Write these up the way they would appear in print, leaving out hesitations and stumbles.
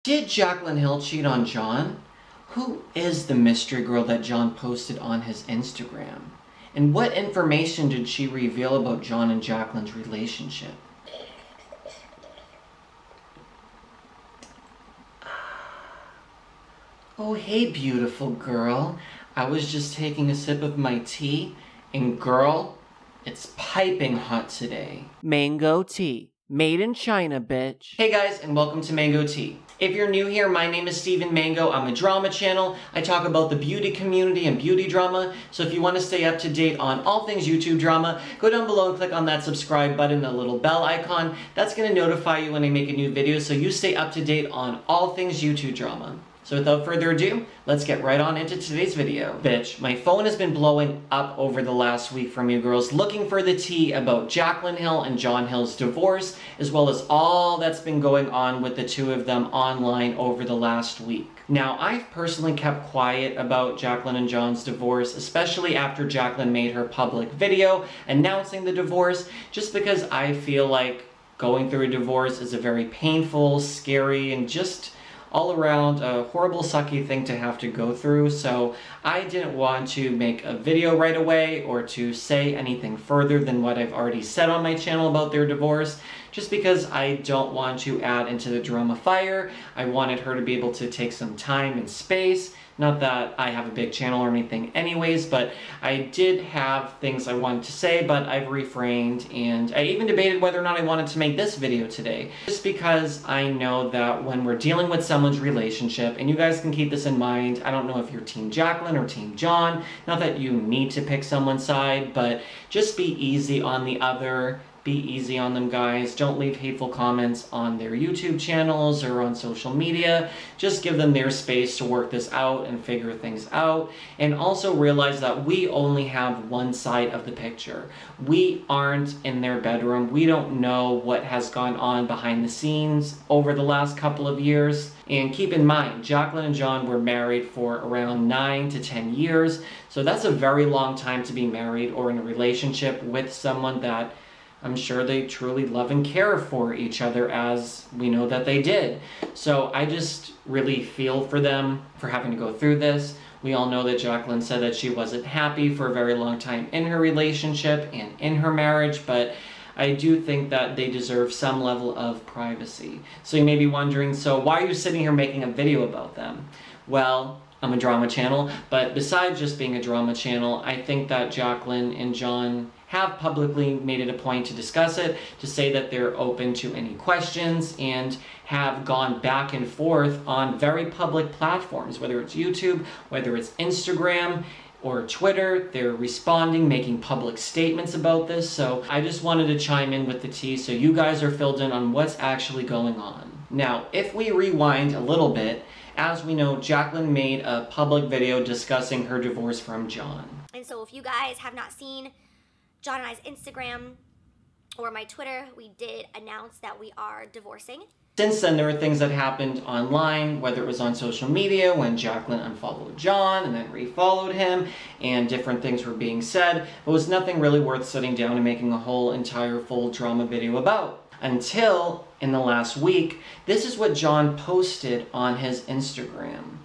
Did Jaclyn Hill cheat on John? Who is the mystery girl that John posted on his Instagram? And what information did she reveal about John and Jaclyn's relationship? Oh, hey, beautiful girl. I was just taking a sip of my tea, and girl, it's piping hot today. Mango tea. Made in China, bitch. Hey guys, and welcome to Mango Tea. If you're new here, my name is Steven Mango. I'm a drama channel. I talk about the beauty community and beauty drama. So if you want to stay up to date on all things YouTube drama, go down below and click on that subscribe button, the little bell icon. That's going to notify you when I make a new video so you stay up to date on all things YouTube drama. So without further ado, let's get right on into today's video. Bitch, my phone has been blowing up over the last week from you girls looking for the tea about Jaclyn Hill and John Hill's divorce, as well as all that's been going on with the two of them online over the last week. Now, I've personally kept quiet about Jaclyn and John's divorce, especially after Jaclyn made her public video announcing the divorce, just because I feel like going through a divorce is a very painful, scary, and just all around a horrible, sucky thing to have to go through. So I didn't want to make a video right away or to say anything further than what I've already said on my channel about their divorce, just because I don't want to add into the drama fire. I wanted her to be able to take some time and space. Not that I have a big channel or anything anyways, but I did have things I wanted to say, but I've refrained, and I even debated whether or not I wanted to make this video today. Just because I know that when we're dealing with someone's relationship, and you guys can keep this in mind, I don't know if you're Team Jaclyn or Team John, not that you need to pick someone's side, but just be easy on the other. Be easy on them, guys. Don't leave hateful comments on their YouTube channels or on social media. Just give them their space to work this out and figure things out. And also realize that we only have one side of the picture. We aren't in their bedroom. We don't know what has gone on behind the scenes over the last couple of years. And keep in mind, Jaclyn and John were married for around 9 to 10 years. So that's a very long time to be married or in a relationship with someone that I'm sure they truly love and care for each other, as we know that they did. So I just really feel for them for having to go through this. We all know that Jaclyn said that she wasn't happy for a very long time in her relationship and in her marriage, but I do think that they deserve some level of privacy. So you may be wondering, so why are you sitting here making a video about them? Well, I'm a drama channel, but besides just being a drama channel, I think that Jaclyn and John have publicly made it a point to discuss it, to say that they're open to any questions, and have gone back and forth on very public platforms, whether it's YouTube, whether it's Instagram, or Twitter. They're responding, making public statements about this. So I just wanted to chime in with the tea so you guys are filled in on what's actually going on. Now, if we rewind a little bit, as we know, Jaclyn made a public video discussing her divorce from John. And so if you guys have not seen John and I's Instagram or my Twitter, we did announce that we are divorcing. Since then, there were things that happened online, whether it was on social media when Jaclyn unfollowed John and then refollowed him, and different things were being said. It was nothing really worth sitting down and making a whole entire full drama video about. Until, in the last week, this is what John posted on his Instagram.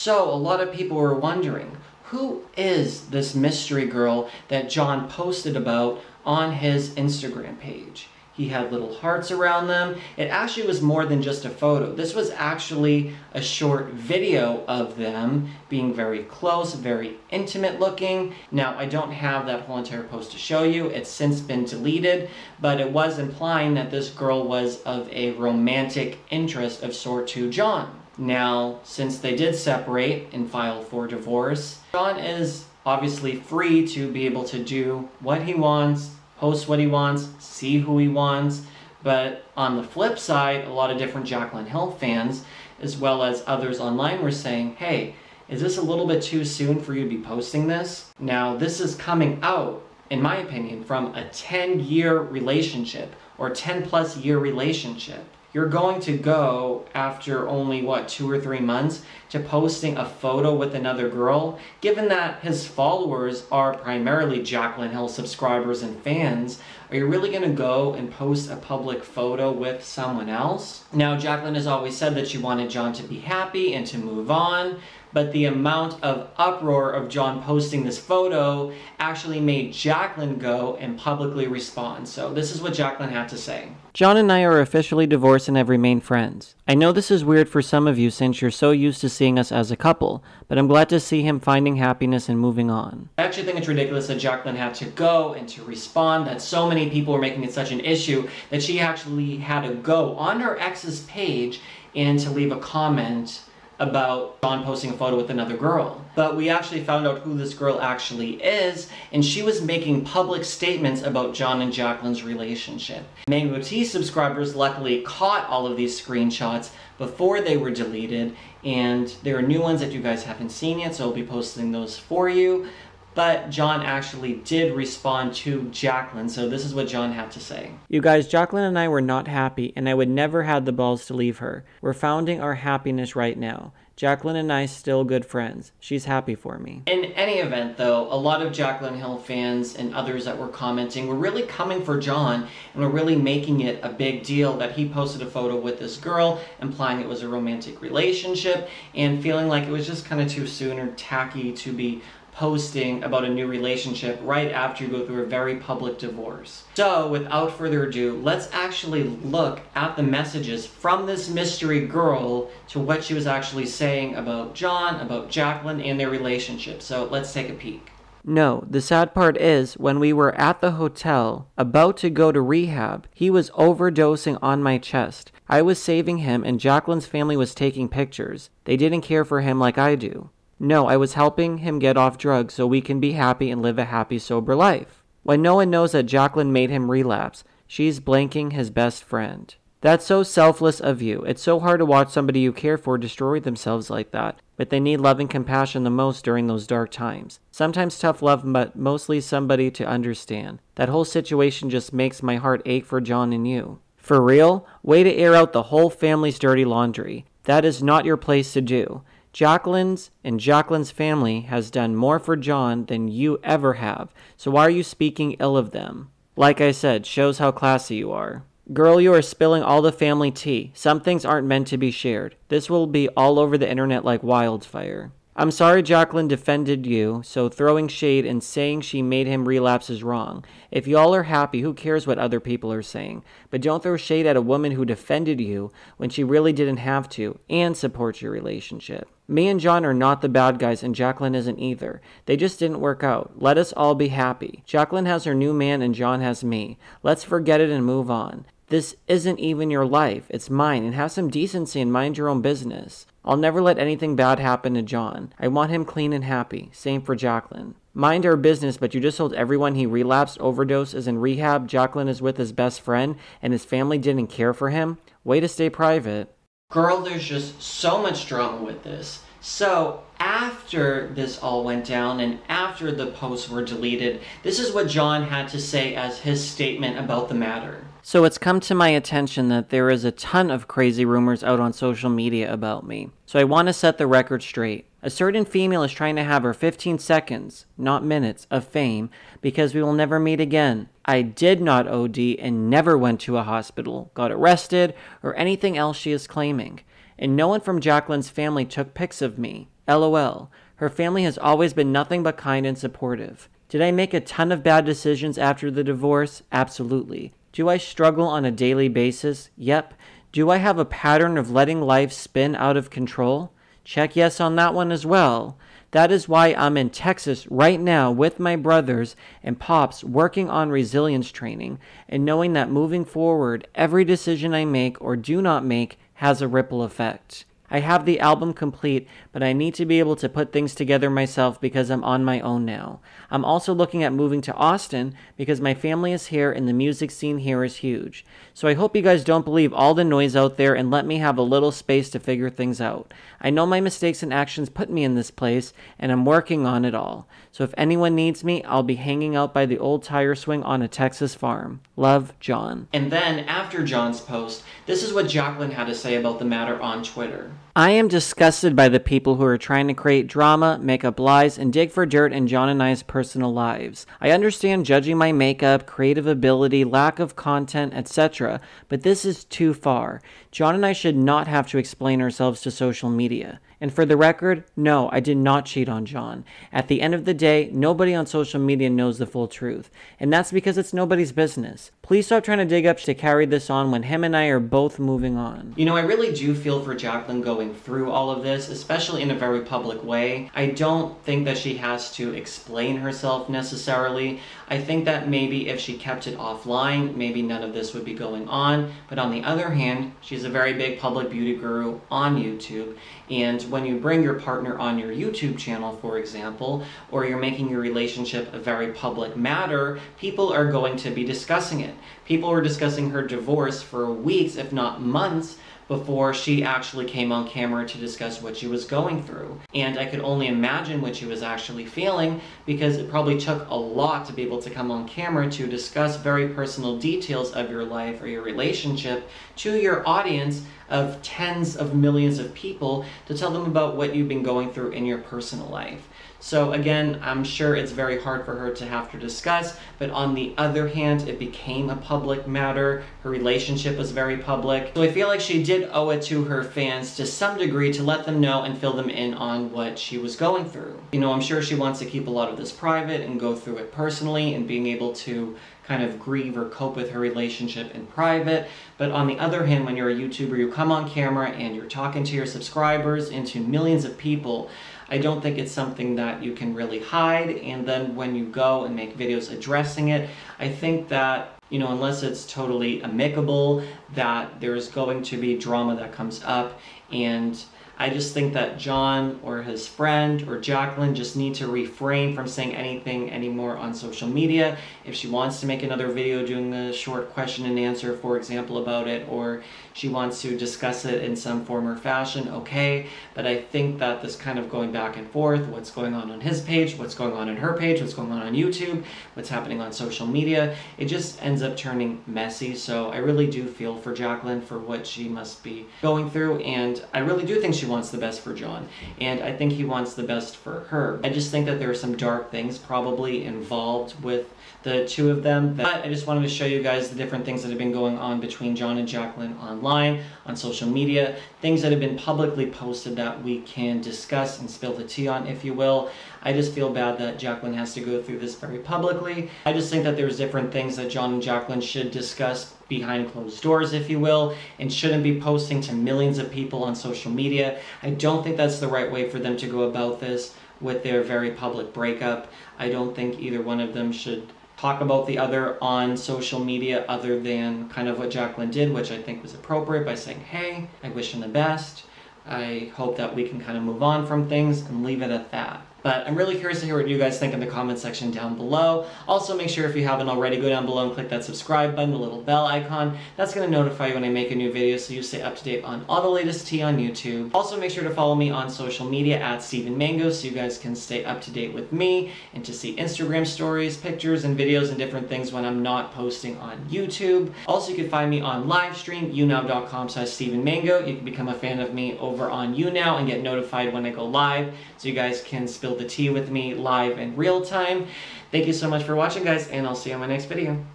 So, a lot of people were wondering, who is this mystery girl that John posted about on his Instagram page? He had little hearts around them. It actually was more than just a photo. This was actually a short video of them being very close, very intimate looking. Now, I don't have that whole entire post to show you. It's since been deleted, but it was implying that this girl was of a romantic interest of sort to John. Now, since they did separate and file for divorce, John is obviously free to be able to do what he wants, post what he wants, see who he wants. But on the flip side, a lot of different Jaclyn Hill fans, as well as others online, were saying, hey, is this a little bit too soon for you to be posting this? Now, this is coming out, in my opinion, from a 10-year relationship or 10-plus year relationship. You're going to go after only, what, 2 or 3 months to posting a photo with another girl, given that his followers are primarily Jaclyn Hill subscribers and fans Are you really going to go and post a public photo with someone else? Now, Jaclyn has always said that she wanted John to be happy and to move on, but the amount of uproar of John posting this photo actually made Jaclyn go and publicly respond. So this is what Jaclyn had to say. John and I are officially divorced and have remained friends. I know this is weird for some of you since you're so used to seeing us as a couple, but I'm glad to see him finding happiness and moving on. I actually think it's ridiculous that Jaclyn had to go and to respond, that so many people were making it such an issue that she actually had to go on her ex's page and to leave a comment about John posting a photo with another girl. But we actually found out who this girl actually is, and she was making public statements about John and Jaclyn's relationship. Mango Tea subscribers luckily caught all of these screenshots before they were deleted, and there are new ones that you guys haven't seen yet, so I'll be posting those for you. But John actually did respond to Jaclyn, so this is what John had to say. You guys, Jaclyn and I were not happy, and I would never have the balls to leave her. We're founding our happiness right now. Jaclyn and I still good friends. She's happy for me. In any event, though, a lot of Jaclyn Hill fans and others that were commenting were really coming for John and were really making it a big deal that he posted a photo with this girl, implying it was a romantic relationship, and feeling like it was just kind of too soon or tacky to be posting about a new relationship right after you go through a very public divorce. So without further ado, let's actually look at the messages from this mystery girl to what she was actually saying about John, about Jaclyn, and their relationship. So let's take a peek. No, the sad part is, when we were at the hotel, about to go to rehab, he was overdosing on my chest. I was saving him and Jaclyn's family was taking pictures. They didn't care for him like I do. No, I was helping him get off drugs so we can be happy and live a happy, sober life. When no one knows that Jaclyn made him relapse, she's blanking his best friend. That's so selfless of you. It's so hard to watch somebody you care for destroy themselves like that, but they need love and compassion the most during those dark times. Sometimes tough love, but mostly somebody to understand. That whole situation just makes my heart ache for John and you. For real? Way to air out the whole family's dirty laundry. That is not your place to do. Jaclyn's family has done more for John than you ever have, so why are you speaking ill of them? Like I said, shows how classy you are. Girl, you are spilling all the family tea. Some things aren't meant to be shared. This will be all over the internet like wildfire. I'm sorry Jaclyn defended you, so throwing shade and saying she made him relapse is wrong. If y'all are happy, who cares what other people are saying? But don't throw shade at a woman who defended you when she really didn't have to, and supports your relationship. Me and John are not the bad guys, and Jaclyn isn't either. They just didn't work out. Let us all be happy. Jaclyn has her new man and John has me. Let's forget it and move on. This isn't even your life. It's mine, and have some decency and mind your own business. I'll never let anything bad happen to John. I want him clean and happy. Same for Jaclyn. Mind our business, but you just told everyone he relapsed, overdose, is in rehab, Jaclyn is with his best friend, and his family didn't care for him? Way to stay private. Girl, there's just so much drama with this. So after this all went down and after the posts were deleted, this is what John had to say as his statement about the matter. So it's come to my attention that there is a ton of crazy rumors out on social media about me. So I want to set the record straight. A certain female is trying to have her 15 seconds, not minutes, of fame because we will never meet again. I did not OD and never went to a hospital, got arrested, or anything else she is claiming. And no one from Jaclyn's family took pics of me. LOL. Her family has always been nothing but kind and supportive. Did I make a ton of bad decisions after the divorce? Absolutely. Do I struggle on a daily basis? Yep. Do I have a pattern of letting life spin out of control? Check yes on that one as well. That is why I'm in Texas right now with my brothers and pops working on resilience training and knowing that moving forward, every decision I make or do not make has a ripple effect. I have the album complete, but I need to be able to put things together myself because I'm on my own now. I'm also looking at moving to Austin because my family is here and the music scene here is huge. So I hope you guys don't believe all the noise out there and let me have a little space to figure things out. I know my mistakes and actions put me in this place, and I'm working on it all. So if anyone needs me, I'll be hanging out by the old tire swing on a Texas farm. Love, John. And then, after John's post, this is what Jaclyn had to say about the matter on Twitter. I am disgusted by the people who are trying to create drama, make up lies, and dig for dirt in John and I's personal lives. I understand judging my makeup, creative ability, lack of content, etc., but this is too far. John and I should not have to explain ourselves to social media. And for the record, no, I did not cheat on John. At the end of the day, nobody on social media knows the full truth. And that's because it's nobody's business. Please stop trying to dig up to carry this on when him and I are both moving on. You know, I really do feel for Jaclyn going through all of this, especially in a very public way. I don't think that she has to explain herself necessarily. I think that maybe if she kept it offline, maybe none of this would be going on. But on the other hand, she's a very big public beauty guru on YouTube. And when you bring your partner on your YouTube channel, for example, or you're making your relationship a very public matter, people are going to be discussing it. People were discussing her divorce for weeks, if not months, before she actually came on camera to discuss what she was going through. And I could only imagine what she was actually feeling, because it probably took a lot to be able to come on camera to discuss very personal details of your life or your relationship to your audience of tens of millions of people, to tell them about what you've been going through in your personal life. So again, I'm sure it's very hard for her to have to discuss, but on the other hand, it became a public matter. Her relationship was very public. So I feel like she did owe it to her fans to some degree to let them know and fill them in on what she was going through. You know, I'm sure she wants to keep a lot of this private and go through it personally, and being able to kind of grieve or cope with her relationship in private. But on the other hand, when you're a YouTuber, you come on camera and you're talking to your subscribers and to millions of people, I don't think it's something that you can really hide. And then when you go and make videos addressing it, I think that, you know, unless it's totally amicable, that there's going to be drama that comes up. And I just think that John or his friend or Jaclyn just need to refrain from saying anything anymore on social media. If she wants to make another video doing a short question and answer, for example, about it, or she wants to discuss it in some form or fashion, okay. But I think that this kind of going back and forth, what's going on his page, what's going on her page, what's going on YouTube, what's happening on social media, it just ends up turning messy. So I really do feel for Jaclyn for what she must be going through, and I really do think she wants the best for John, and I think he wants the best for her. I just think that there are some dark things probably involved with the two of them, but I just wanted to show you guys the different things that have been going on between John and Jaclyn online, on social media, things that have been publicly posted that we can discuss and spill the tea on, if you will. I just feel bad that Jaclyn has to go through this very publicly. I just think that there's different things that John and Jaclyn should discuss behind closed doors, if you will, and shouldn't be posting to millions of people on social media. I don't think that's the right way for them to go about this with their very public breakup. I don't think either one of them should talk about the other on social media, other than kind of what Jaclyn did, which I think was appropriate, by saying, hey, I wish him the best. I hope that we can kind of move on from things and leave it at that. But I'm really curious to hear what you guys think in the comment section down below. Also, make sure if you haven't already, go down below and click that subscribe button, the little bell icon. That's going to notify you when I make a new video, so you stay up to date on all the latest tea on YouTube. Also, make sure to follow me on social media at stevenmango, so you guys can stay up to date with me and to see Instagram stories, pictures, and videos and different things when I'm not posting on YouTube. Also, you can find me on livestream, younow.com/stevenmango. You can become a fan of me over on YouNow and get notified when I go live, so you guys can spill the tea with me live in real time. Thank you so much for watching, guys, and I'll see you on my next video.